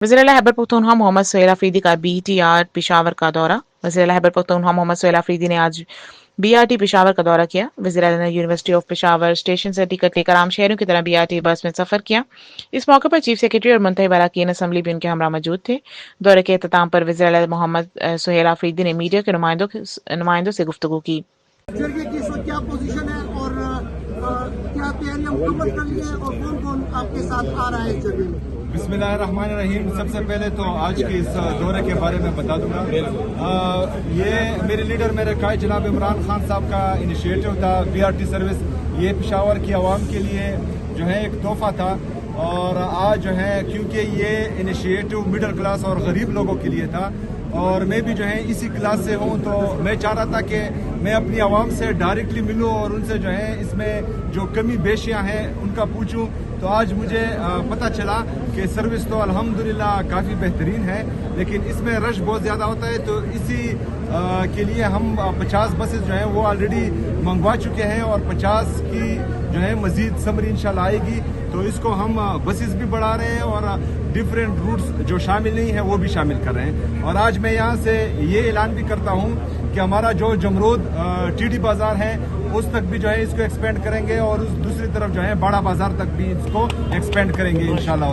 वज़ीर-ए-आला खैबर पख्तूनख्वा मोहम्मद सुहेल अफरीदी का BTR पेशावर का दौरा। वज़ीर-ए-आला खैबर पख्तूनख्वा मोहम्मद सुहेल अफरीदी ने आज BRT पेशावर का दौरा किया। वज़ीर-ए-आला ने यूनिवर्सिटी ऑफ पेशावर स्टेशन से टिकट लेकर आम शहरों की तरह BRT बस में सफर किया। इस मौके पर चीफ सेक्रेटरी और मुंतखब अरकान असम्बली भी उनके हमरा मौजूद थे। दौरे के अख्ताम पर वज़ीर-ए-आला मोहम्मद सुहेल अफरीदी ने मीडिया के नुमाइंदों से गुफ्तगू की। जरिए की इस वक्त क्या पोजीशन है और क्या तैयारियां मुकम्मल कर ली है और कौन कौन आपके साथ आ रहा है इस जरिए में? बिस्मिल्लाहिर्रहमानिर्रहीम। सबसे पहले तो आज के इस दौरे के बारे में बता दूंगा। ये मेरे लीडर मेरे कायद जनाब इमरान खान साहब का इनिशिएटिव था। BRT सर्विस ये पेशावर की आवाम के लिए जो है एक तोहफा था, और आज जो है क्योंकि ये इनिशिएटिव मिडिल क्लास और गरीब लोगों के लिए था, और मैं भी जो है इसी क्लास से हूँ, तो मैं चाह रहा था कि मैं अपनी आवाम से डायरेक्टली मिलूँ और उनसे जो है इसमें जो कमी बेशियाँ हैं उनका पूछूँ। तो आज मुझे पता चला कि सर्विस तो अल्हम्दुलिल्लाह काफ़ी बेहतरीन है, लेकिन इसमें रश बहुत ज़्यादा होता है। तो इसी के लिए हम 50 बसेस जो हैं वो ऑलरेडी मंगवा चुके हैं, और 50 की जो है मज़ीद समरी इंशाल्लाह आएगी। तो इसको हम बसेस भी बढ़ा रहे हैं और डिफरेंट रूट्स जो शामिल नहीं है वो भी शामिल कर रहे हैं। और आज मैं यहाँ से ये ऐलान भी करता हूँ कि हमारा जो जमरूद TD बाज़ार है उस तक भी जो है इसको एक्सपेंड करेंगे, और उस दूसरी तरफ जो है बड़ा बाज़ार तक भी इसको एक्सपेंड करेंगे इंशाल्लाह।